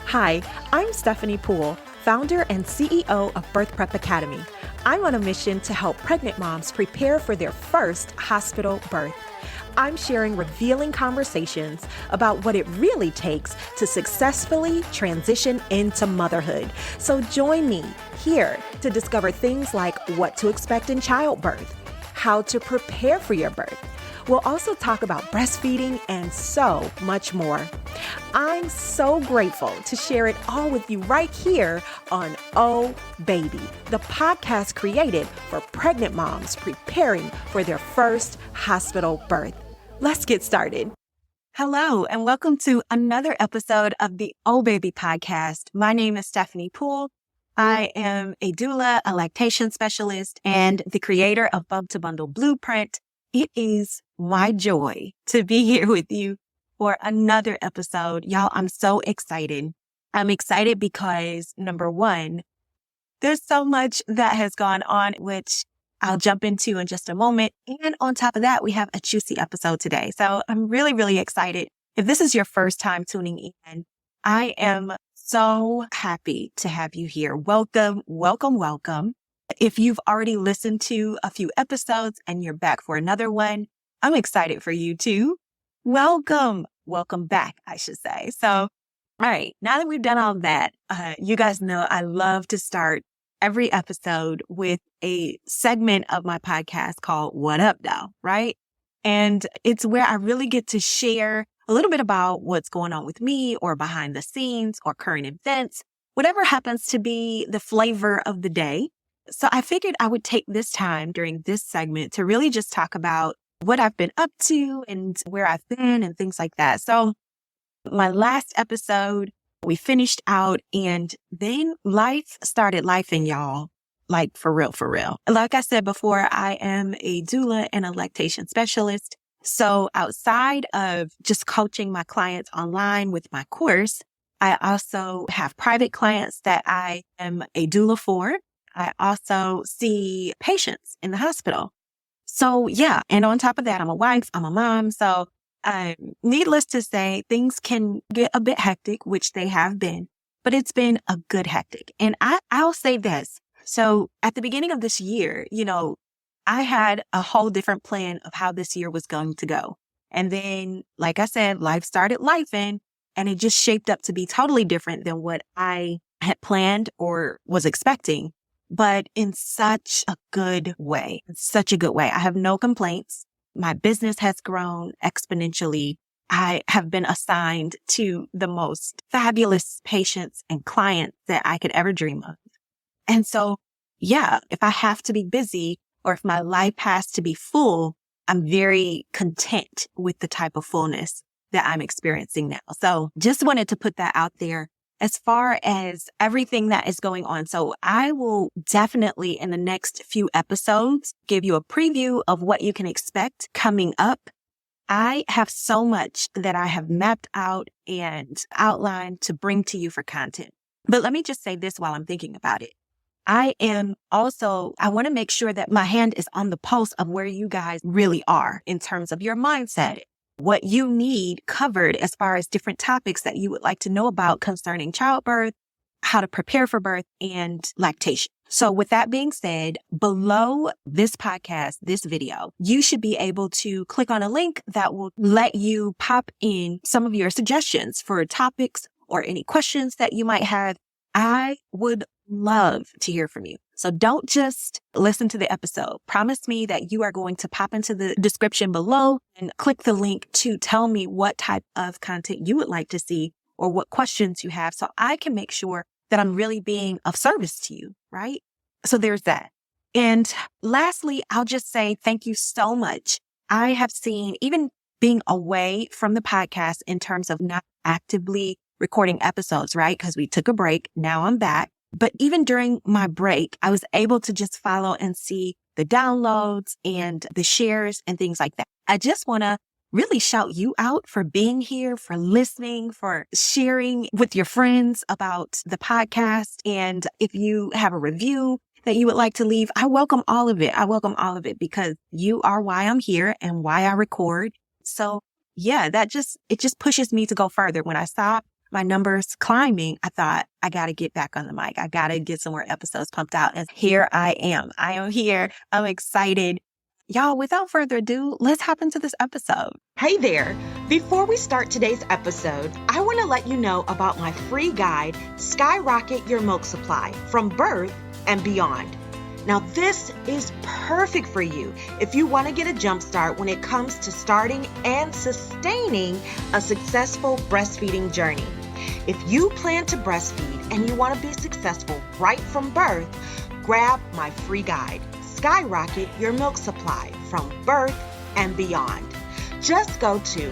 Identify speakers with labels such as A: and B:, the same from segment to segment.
A: Hi, I'm Stephanie Poole, founder and CEO of Birth Prep Academy. I'm on a mission to help pregnant moms prepare for their first hospital birth. I'm sharing revealing conversations about what it really takes to successfully transition into motherhood. So join me here to discover things like what to expect in childbirth, how to prepare for your birth. We'll also talk about breastfeeding and so much more. I'm so grateful to share it all with you right here on Oh Baby, the podcast created for pregnant moms preparing for their first hospital birth. Let's get started. Hello, and welcome to another episode of the Oh Baby podcast. My name is Stephanie Poole. I am a doula, a lactation specialist, and the creator of Bump to Bundle Blueprint. It is my joy to be here with you for another episode. Y'all, I'm so excited. I'm excited because, number one, there's so much that has gone on, which I'll jump into in just a moment. And on top of that, we have a juicy episode today. So I'm really, really excited. If this is your first time tuning in, I am so happy to have you here. Welcome, welcome, welcome. If you've already listened to a few episodes and you're back for another one, I'm excited for you too. Welcome. Welcome back, I should say. So, all right, now that we've done all that, you guys know I love to start every episode with a segment of my podcast called What Up Though, right? And it's where I really get to share a little bit about what's going on with me or behind the scenes or current events, whatever happens to be the flavor of the day. So I figured I would take this time during this segment to really just talk about what I've been up to and where I've been and things like that. So my last episode, we finished out and then life started lifing, y'all. Like for real, for real. Like I said before, I am a doula and a lactation specialist. So outside of just coaching my clients online with my course, I also have private clients that I am a doula for. I also see patients in the hospital. So yeah, and on top of that, I'm a wife, I'm a mom. So needless to say, things can get a bit hectic, which they have been, but it's been a good hectic. And I'll say this. So at the beginning of this year, I had a whole different plan of how this year was going to go. And then, like I said, life started lifing and it just shaped up to be totally different than what I had planned or was expecting. But in such a good way, I have no complaints. My business has grown exponentially. I have been assigned to the most fabulous patients and clients that I could ever dream of. And so, yeah, if I have to be busy or if my life has to be full, I'm very content with the type of fullness that I'm experiencing now. So just wanted to put that out there. As far as everything that is going on. So I will definitely in the next few episodes give you a preview of what you can expect coming up. I have so much that I have mapped out and outlined to bring to you for content. But let me just say this while I'm thinking about it. I want to make sure that my hand is on the pulse of where you guys really are in terms of your mindset. What you need covered as far as different topics that you would like to know about concerning childbirth, how to prepare for birth, and lactation. So with that being said, below this podcast, this video, you should be able to click on a link that will let you pop in some of your suggestions for topics or any questions that you might have. I would love to hear from you. So don't just listen to the episode. Promise me that you are going to pop into the description below and click the link to tell me what type of content you would like to see or what questions you have so I can make sure that I'm really being of service to you, right? So there's that. And lastly, I'll just say thank you so much. I have seen, even being away from the podcast in terms of not actively recording episodes, right? Because we took a break. Now I'm back. But even during my break, I was able to just follow and see the downloads and the shares and things like that. I just want to really shout you out for being here, for listening, for sharing with your friends about the podcast. And if you have a review that you would like to leave, I welcome all of it. I welcome all of it because you are why I'm here and why I record. So yeah, it just pushes me to go further. When I stop,
B: my numbers climbing, I thought, I got to get back on the mic. I got to get some more episodes pumped out. And here I am. I am here. I'm excited. Y'all, without further ado, let's hop into this episode.
A: Hey there! Before we start today's episode, I want to let you know about my free guide, Skyrocket Your Milk Supply from Birth and Beyond. Now, this is perfect for you if you want to get a jump start when it comes to starting and sustaining a successful breastfeeding journey. If you plan to breastfeed and you want to be successful right from birth, grab my free guide, Skyrocket Your Milk Supply from Birth and Beyond. Just go to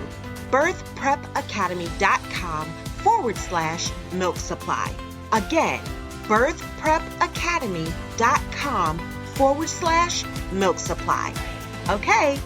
A: birthprepacademy.com/milk supply. Again, birthprepacademy.com/milk supply. Okay,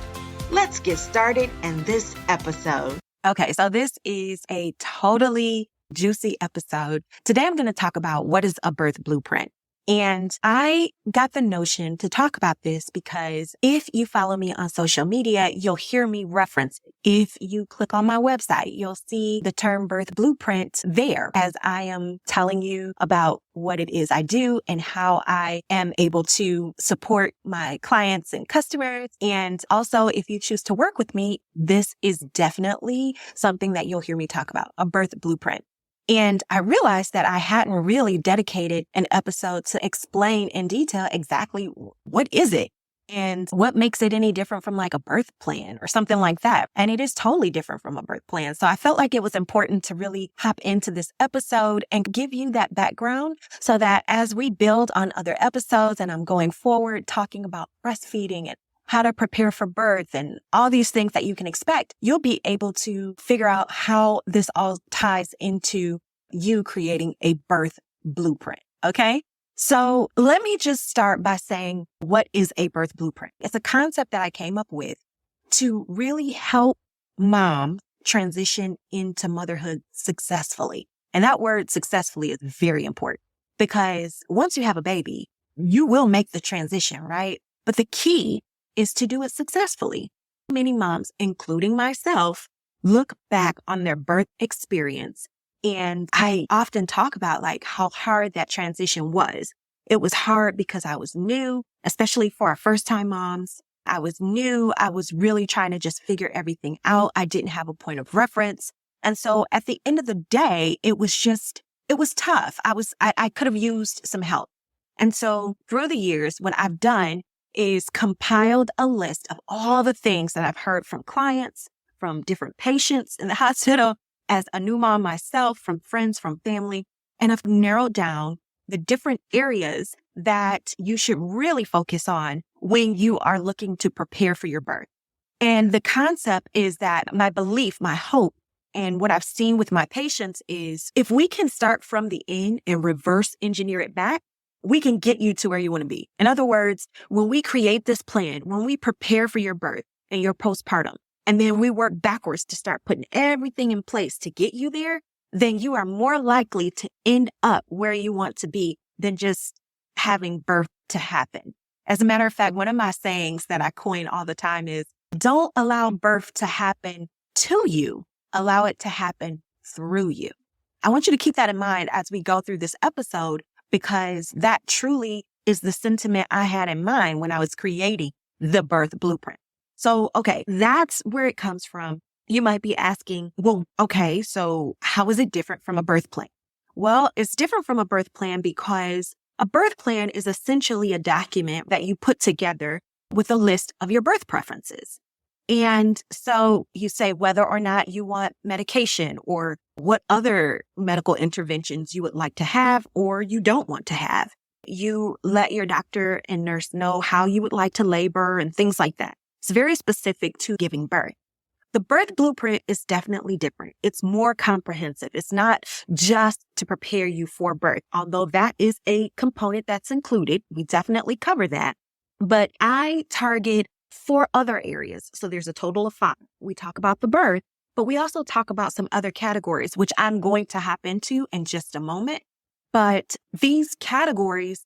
A: let's get started in this episode.
B: Okay, so this is a totally juicy episode. Today I'm going to talk about what is a birth blueprint. And I got the notion to talk about this because if you follow me on social media, you'll hear me reference it. If you click on my website, you'll see the term birth blueprint there as I am telling you about what it is I do and how I am able to support my clients and customers. And also, if you choose to work with me, this is definitely something that you'll hear me talk about, a birth blueprint. And I realized that I hadn't really dedicated an episode to explain in detail exactly what is it and what makes it any different from like a birth plan or something like that. And it is totally different from a birth plan. So I felt like it was important to really hop into this episode and give you that background so that as we build on other episodes and I'm going forward talking about breastfeeding and how to prepare for birth and all these things that you can expect, you'll be able to figure out how this all ties into you creating a birth blueprint. Okay. So let me just start by saying, what is a birth blueprint? It's a concept that I came up with to really help moms transition into motherhood successfully. And that word successfully is very important because once you have a baby, you will make the transition, right? But the key is to do it successfully. Many moms, including myself, look back on their birth experience. And I often talk about like how hard that transition was. It was hard because I was new, especially for our first time moms. I was new. I was really trying to just figure everything out. I didn't have a point of reference. And so at the end of the day, it was tough. I could have used some help. And so through the years, what I've done is compiled a list of all the things that I've heard from clients, from different patients in the hospital, as a new mom myself, from friends, from family, and I've narrowed down the different areas that you should really focus on when you are looking to prepare for your birth. And the concept is that my belief, my hope, and what I've seen with my patients is if we can start from the end and reverse engineer it back, we can get you to where you want to be. In other words, when we create this plan, when we prepare for your birth and your postpartum, and then we work backwards to start putting everything in place to get you there, then you are more likely to end up where you want to be than just having birth to happen. As a matter of fact, one of my sayings that I coin all the time is, don't allow birth to happen to you, allow it to happen through you. I want you to keep that in mind as we go through this episode, because that truly is the sentiment I had in mind when I was creating the birth blueprint. So, okay, that's where it comes from. You might be asking, well, okay, so how is it different from a birth plan? Well, it's different from a birth plan because a birth plan is essentially a document that you put together with a list of your birth preferences. And so you say whether or not you want medication or what other medical interventions you would like to have or you don't want to have. You let your doctor and nurse know how you would like to labor and things like that. It's very specific to giving birth. The birth blueprint is definitely different. It's more comprehensive. It's not just to prepare you for birth, although that is a component that's included. We definitely cover that. But I target 4 other areas. So there's a total of 5. We talk about the birth, but we also talk about some other categories, which I'm going to hop into in just a moment. But these categories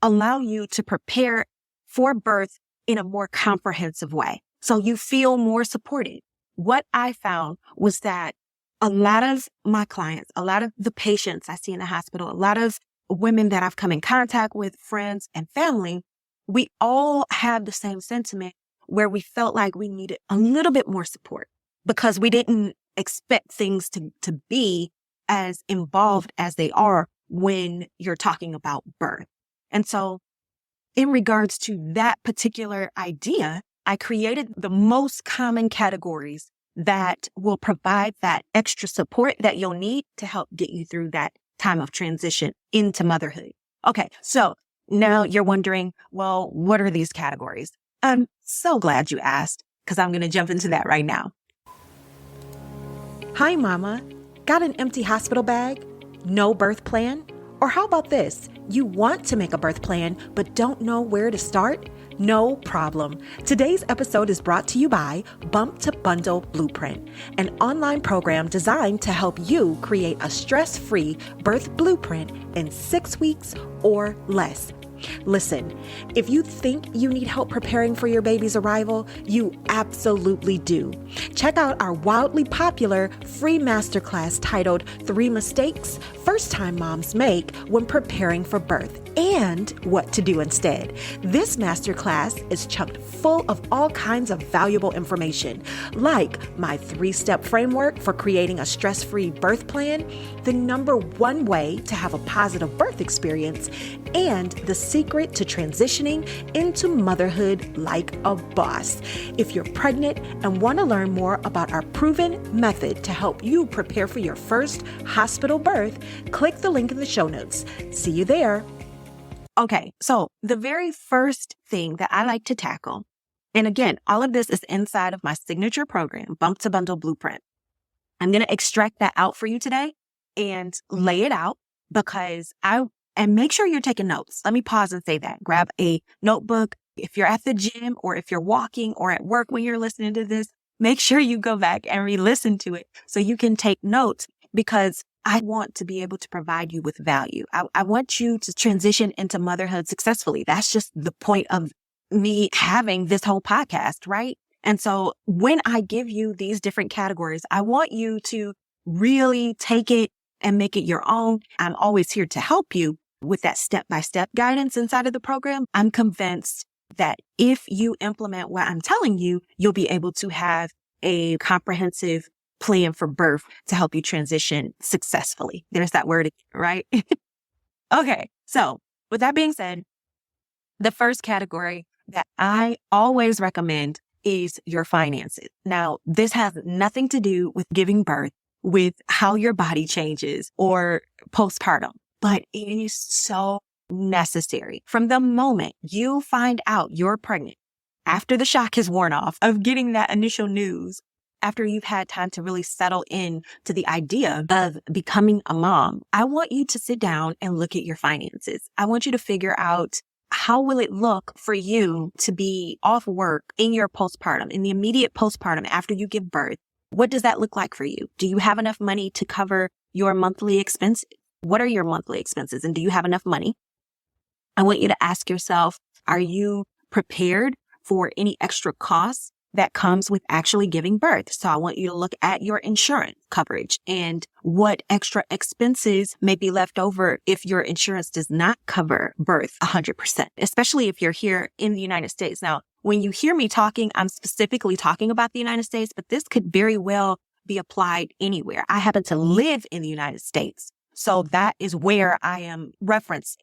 B: allow you to prepare for birth in a more comprehensive way. So you feel more supported. What I found was that a lot of my clients, a lot of the patients I see in the hospital, a lot of women that I've come in contact with, friends and family, we all have the same sentiment where we felt like we needed a little bit more support because we didn't expect things to be as involved as they are when you're talking about birth. And so in regards to that particular idea, I created the most common categories that will provide that extra support that you'll need to help get you through that time of transition into motherhood. Okay, so now you're wondering, well, what are these categories? I'm so glad you asked because I'm going to jump into that right now.
A: Hi, Mama. Got an empty hospital bag? No birth plan? Or how about this? You want to make a birth plan, but don't know where to start? No problem. Today's episode is brought to you by Bump to Bundle Blueprint, an online program designed to help you create a stress-free birth blueprint in 6 weeks or less. Listen, if you think you need help preparing for your baby's arrival, you absolutely do. Check out our wildly popular free masterclass titled 3 Mistakes First-Time Moms Make When Preparing for Birth and What to Do Instead. This masterclass is chock full of all kinds of valuable information, like my 3-step framework for creating a stress-free birth plan, the #1 way to have a positive birth experience, and the secret to transitioning into motherhood like a boss. If you're pregnant and want to learn more about our proven method to help you prepare for your first hospital birth, click the link in the show notes. See you there.
B: Okay, so the very first thing that I like to tackle, and again, all of this is inside of my signature program, Bump to Bundle Blueprint. I'm going to extract that out for you today and lay it out because and make sure you're taking notes. Let me pause and say that. Grab a notebook. If you're at the gym or if you're walking or at work when you're listening to this, make sure you go back and re-listen to it so you can take notes because I want to be able to provide you with value. I want you to transition into motherhood successfully. That's just the point of me having this whole podcast, right? And so when I give you these different categories, I want you to really take it and make it your own. I'm always here to help you with that step-by-step guidance inside of the program. I'm convinced that if you implement what I'm telling you, you'll be able to have a comprehensive plan for birth to help you transition successfully. There's that word, right? Okay. So with that being said, the first category that I always recommend is your finances. Now, this has nothing to do with giving birth, with how your body changes or postpartum, but it is so necessary. From the moment you find out you're pregnant, after the shock has worn off of getting that initial news, after you've had time to really settle in to the idea of becoming a mom, I want you to sit down and look at your finances. I want you to figure out how will it look for you to be off work in your postpartum, in the immediate postpartum after you give birth. What does that look like for you? Do you have enough money to cover your monthly expenses? What are your monthly expenses? And do you have enough money? I want you to ask yourself, are you prepared for any extra costs that comes with actually giving birth? So I want you to look at your insurance coverage and what extra expenses may be left over if your insurance does not cover birth 100%, especially if you're here in the United States. Now, when you hear me talking, I'm specifically talking about the United States, but this could very well be applied anywhere. I happen to live in the United States, so that is where I am referencing,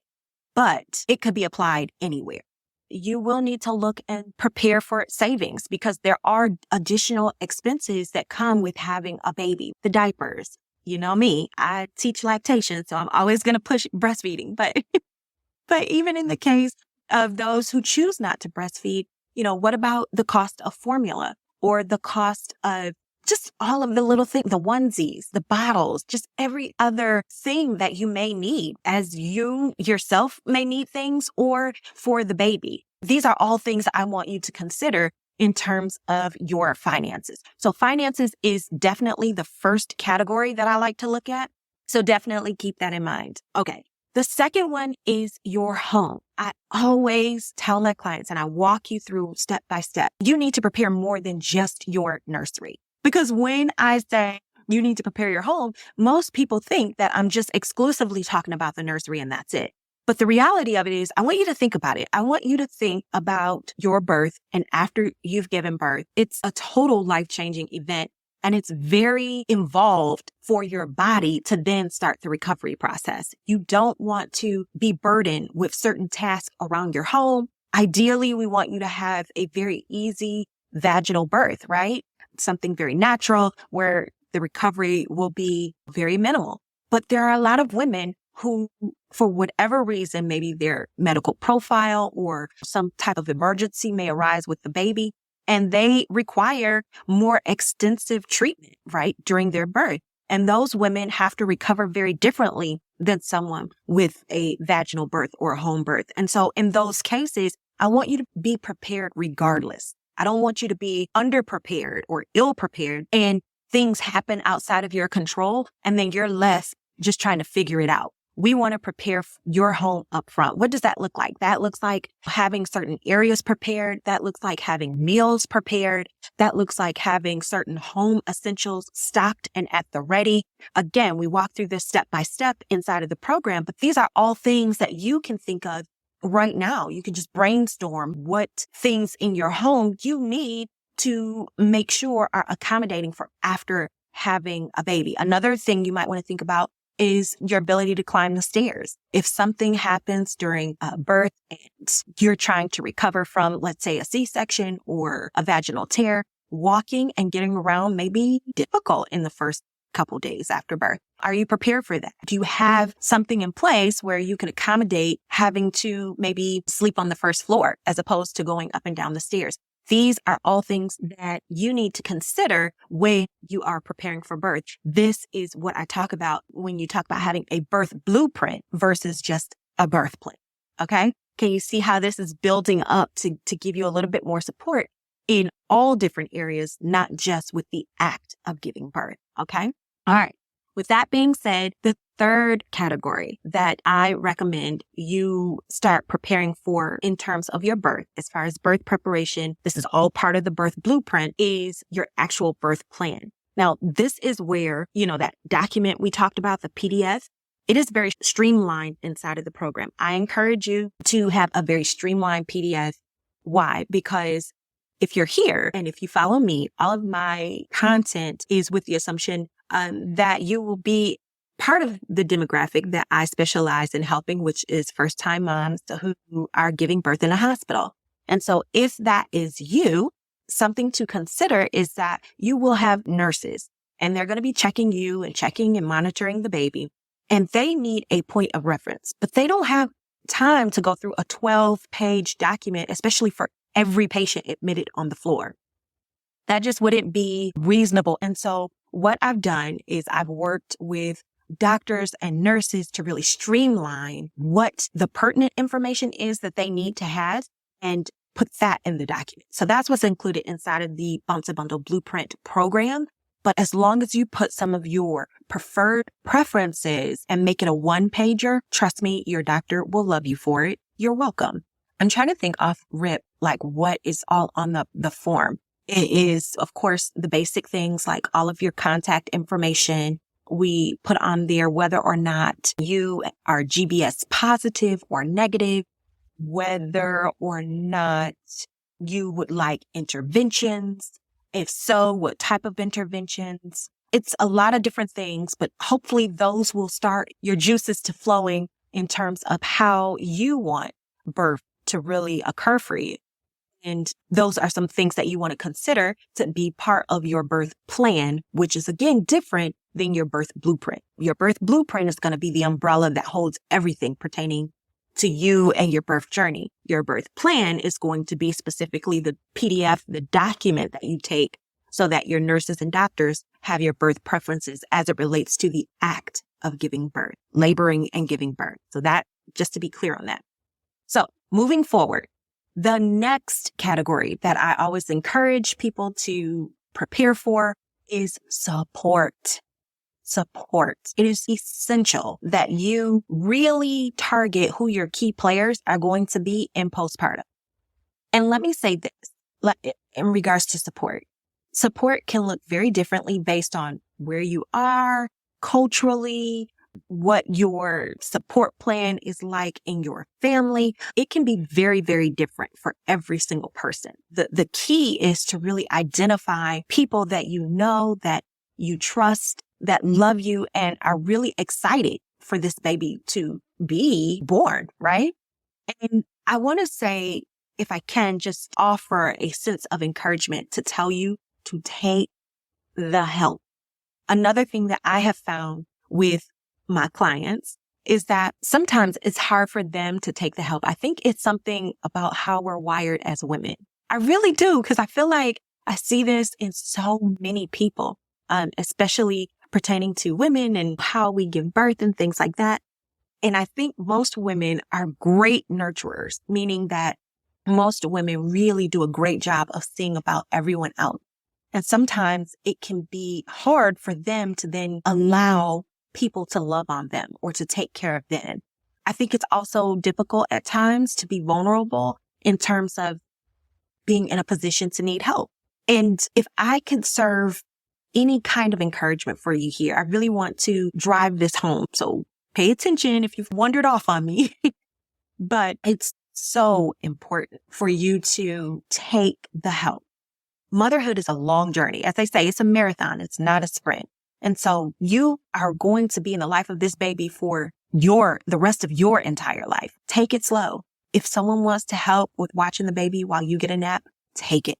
B: but it could be applied anywhere. You will need to look and prepare for savings because there are additional expenses that come with having a baby. The diapers, you know me, I teach lactation, so I'm always going to push breastfeeding. But even in the case of those who choose not to breastfeed, what about the cost of formula or the cost of just all of the little things, the onesies, the bottles, just every other thing that you may need as you yourself may need things or for the baby. These are all things I want you to consider in terms of your finances. So finances is definitely the first category that I like to look at. So definitely keep that in mind. Okay. The second one is your home. I always tell my clients and I walk you through step by step. You need to prepare more than just your nursery. Because when I say you need to prepare your home, most people think that I'm just exclusively talking about the nursery and that's it. But the reality of it is, I want you to think about it. I want you to think about your birth, and after you've given birth, it's a total life-changing event. And it's very involved for your body to then start the recovery process. You don't want to be burdened with certain tasks around your home. Ideally, we want you to have a very easy vaginal birth, right? Something very natural where the recovery will be very minimal. But there are a lot of women who, for whatever reason, maybe their medical profile or some type of emergency may arise with the baby, and they require more extensive treatment, right, during their birth. And those women have to recover very differently than someone with a vaginal birth or a home birth. And so in those cases, I want you to be prepared regardless. I don't want you to be underprepared or ill-prepared and things happen outside of your control, and then you're left just trying to figure it out. We want to prepare your home up front. What does that look like? That looks like having certain areas prepared. That looks like having meals prepared. That looks like having certain home essentials stocked and at the ready. Again, we walk through this step by step inside of the program, but these are all things that you can think of right now. You can just brainstorm what things in your home you need to make sure are accommodating for after having a baby. Another thing you might want to think about is your ability to climb the stairs. If something happens during birth and you're trying to recover from, let's say, a C-section or a vaginal tear, walking and getting around may be difficult in the first couple days after birth. Are you prepared for that? Do you have something in place where you can accommodate having to maybe sleep on the first floor as opposed to going up and down the stairs? These are all things that you need to consider when you are preparing for birth. This is what I talk about when you talk about having a birth blueprint versus just a birth plan. Okay? Can you see how this is building up to give you a little bit more support in all different areas, not just with the act of giving birth? Okay? All right. With that being said, the third category that I recommend you start preparing for in terms of your birth, as far as birth preparation, this is all part of the birth blueprint, is your actual birth plan. Now, this is where, that document we talked about, the PDF, it is very streamlined inside of the program. I encourage you to have a very streamlined PDF. Why? Because if you're here and if you follow me, all of my content is with the assumption that you will be part of the demographic that I specialize in helping, which is first-time moms who are giving birth in a hospital. And so if that is you, something to consider is that you will have nurses, and they're going to be checking you and checking and monitoring the baby, and they need a point of reference, but they don't have time to go through a 12-page document, especially for every patient admitted on the floor. That just wouldn't be reasonable. And so what I've done is I've worked with doctors and nurses to really streamline what the pertinent information is that they need to have and put that in the document. So that's what's included inside of the Bounce and Bundle Blueprint program. But as long as you put some of your preferred preferences and make it a one-pager, trust me, your doctor will love you for it. You're welcome. I'm trying to think off rip, like what is all on the form. It is, of course, the basic things like all of your contact information. We put on there whether or not you are GBS positive or negative, whether or not you would like interventions. If so, what type of interventions? It's a lot of different things, but hopefully those will start your juices to flowing in terms of how you want birth to really occur for you. And those are some things that you want to consider to be part of your birth plan, which is, again, different than your birth blueprint. Your birth blueprint is going to be the umbrella that holds everything pertaining to you and your birth journey. Your birth plan is going to be specifically the PDF, the document that you take so that your nurses and doctors have your birth preferences as it relates to the act of giving birth, laboring and giving birth. So that, just to be clear on that. So moving forward, the next category that I always encourage people to prepare for is support. Support. It is essential that you really target who your key players are going to be in postpartum. And let me say this, in regards to support. Support can look very differently based on where you are culturally, what your support plan is like in your family. It can be very, very different for every single person. The key is to really identify people that you know, that you trust, that love you and are really excited for this baby to be born, right? And I want to say, if I can, just offer a sense of encouragement to tell you to take the help. Another thing that I have found with my clients is that sometimes it's hard for them to take the help. I think it's something about how we're wired as women. I really do, because I feel like I see this in so many people, especially pertaining to women and how we give birth and things like that. And I think most women are great nurturers, meaning that most women really do a great job of seeing about everyone else. And sometimes it can be hard for them to then allow people to love on them or to take care of them. I think it's also difficult at times to be vulnerable in terms of being in a position to need help. And if I can serve any kind of encouragement for you here, I really want to drive this home. So pay attention if you've wandered off on me. But it's so important for you to take the help. Motherhood is a long journey. As they say, it's a marathon. It's not a sprint. And so you are going to be in the life of this baby for the rest of your entire life. Take it slow. If someone wants to help with watching the baby while you get a nap, take it.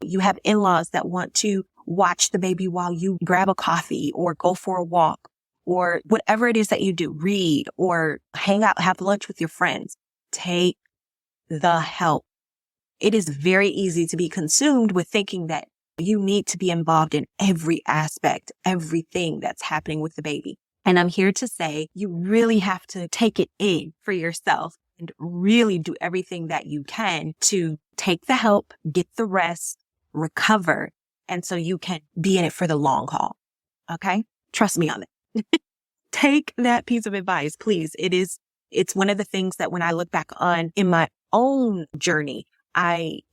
B: You have in-laws that want to watch the baby while you grab a coffee or go for a walk or whatever it is that you do, read or hang out, have lunch with your friends. Take the help. It is very easy to be consumed with thinking that you need to be involved in every aspect, everything that's happening with the baby. And I'm here to say you really have to take it in for yourself and really do everything that you can to take the help, get the rest, recover. And so you can be in it for the long haul. Okay? Trust me on it. Take that piece of advice, please. It's one of the things that when I look back on in my own journey,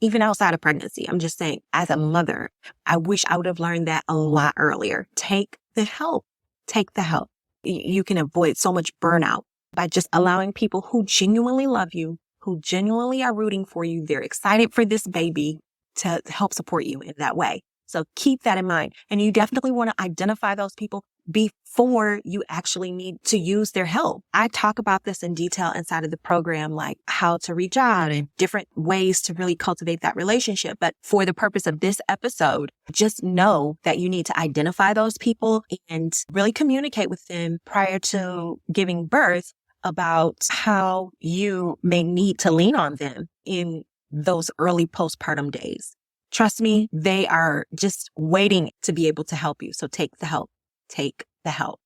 B: even outside of pregnancy, I'm just saying as a mother, I wish I would have learned that a lot earlier. Take the help. Take the help. You can avoid so much burnout by just allowing people who genuinely love you, who genuinely are rooting for you. They're excited for this baby to help support you in that way. So keep that in mind. And you definitely want to identify those people before you actually need to use their help. I talk about this in detail inside of the program, like how to reach out and different ways to really cultivate that relationship. But for the purpose of this episode, just know that you need to identify those people and really communicate with them prior to giving birth about how you may need to lean on them in those early postpartum days. Trust me, they are just waiting to be able to help you. So take the help. Take the help.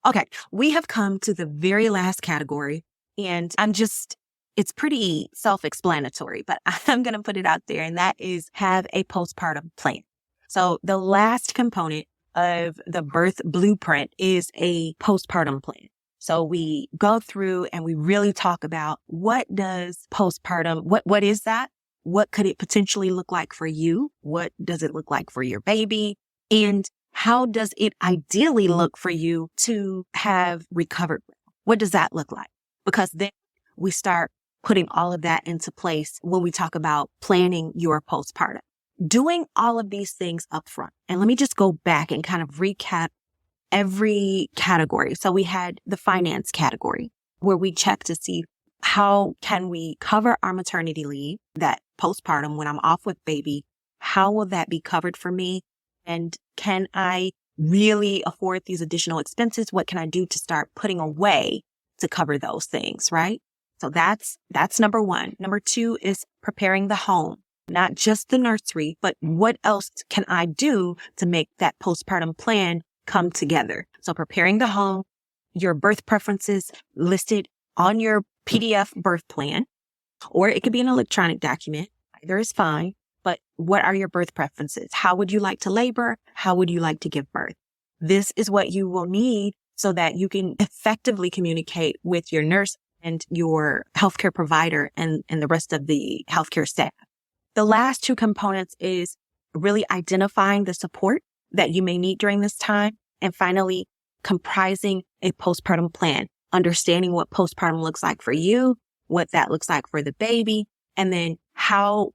B: Okay, we have come to the very last category, and it's pretty self-explanatory, but I'm going to put it out there, and that is have a postpartum plan. So the last component of the birth blueprint is a postpartum plan. So we go through and we really talk about what does postpartum, what is that? What could it potentially look like for you? What does it look like for your baby? And how does it ideally look for you to have recovered? What does that look like? Because then we start putting all of that into place when we talk about planning your postpartum. Doing all of these things up front. And let me just go back and kind of recap every category. So we had the finance category where we check to see how can we cover our maternity leave, that postpartum when I'm off with baby, how will that be covered for me? And can I really afford these additional expenses? What can I do to start putting away to cover those things, right? So that's number one. Number two is preparing the home, not just the nursery, but what else can I do to make that postpartum plan come together? So preparing the home, your birth preferences listed on your PDF birth plan, or it could be an electronic document. Either is fine. But what are your birth preferences? How would you like to labor? How would you like to give birth? This is what you will need so that you can effectively communicate with your nurse and your healthcare provider and the rest of the healthcare staff. The last two components is really identifying the support that you may need during this time And finally, comprising a postpartum plan, understanding what postpartum looks like for you, what that looks like for the baby, and then how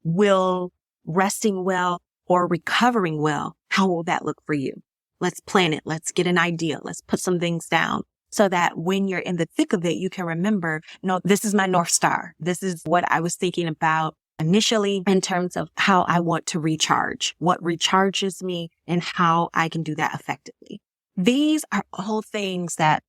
B: will resting well or recovering well, how will that look for you? Let's plan it. Let's get an idea. Let's put some things down so that when you're in the thick of it, you can remember, no, this is my North Star. This is what I was thinking about initially in terms of how I want to recharge, what recharges me and how I can do that effectively. These are all things that,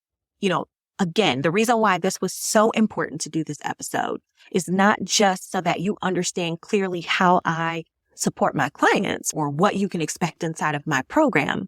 B: again, the reason why this was so important to do this episode is not just so that you understand clearly how I support my clients or what you can expect inside of my program,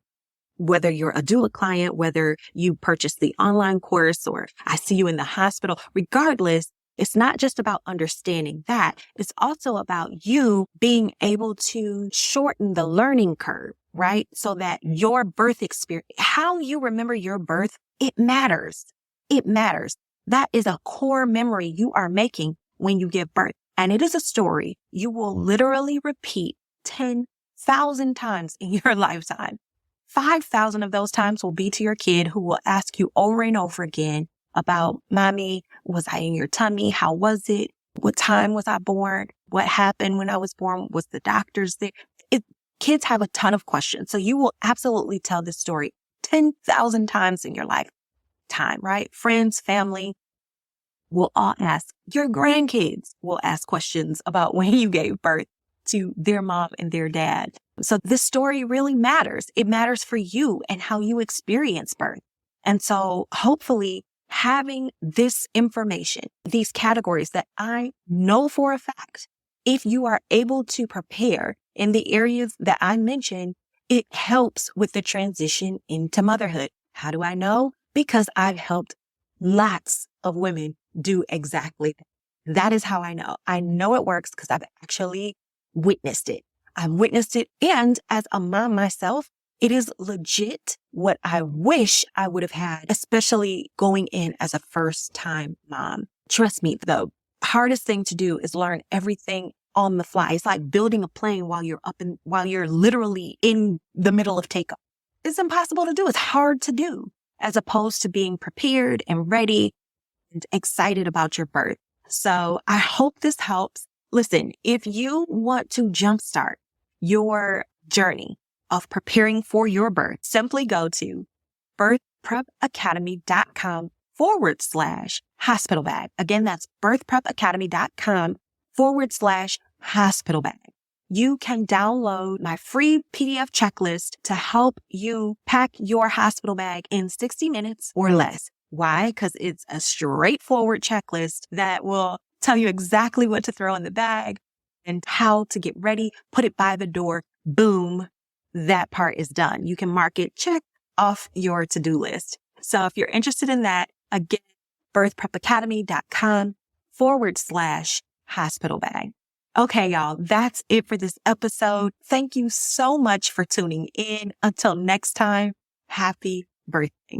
B: whether you're a doula client, whether you purchase the online course or I see you in the hospital, regardless, it's not just about understanding that. It's also about you being able to shorten the learning curve, right? So that your birth experience, how you remember your birth, it matters. It matters. That is a core memory you are making when you give birth. And it is a story you will literally repeat 10,000 times in your lifetime. 5,000 of those times will be to your kid who will ask you over and over again about, Mommy, was I in your tummy? How was it? What time was I born? What happened when I was born? Was the doctors there? Kids have a ton of questions. So you will absolutely tell this story 10,000 times in your lifetime, right? Friends, family will all ask. Your grandkids will ask questions about when you gave birth to their mom and their dad. So this story really matters. It matters for you and how you experience birth. And so hopefully having this information, these categories that I know for a fact, if you are able to prepare in the areas that I mentioned, it helps with the transition into motherhood. How do I know? Because I've helped lots of women do exactly that. That is how I know. I know it works because I've actually witnessed it. I've witnessed it. And as a mom myself, it is legit what I wish I would have had, especially going in as a first-time mom. Trust me, the hardest thing to do is learn everything on the fly. It's like building a plane while you're literally in the middle of takeoff. It's impossible to do. It's hard to do, as opposed to being prepared and ready and excited about your birth. So I hope this helps. Listen, if you want to jumpstart your journey of preparing for your birth, simply go to birthprepacademy.com/hospital bag. Again, that's birthprepacademy.com/hospital bag. You can download my free PDF checklist to help you pack your hospital bag in 60 minutes or less. Why? Because it's a straightforward checklist that will tell you exactly what to throw in the bag and how to get ready, put it by the door. Boom. That part is done. You can mark it, check off your to-do list. So if you're interested in that, again, birthprepacademy.com/hospital bag. Okay, y'all, that's it for this episode. Thank you so much for tuning in. Until next time, happy birthday.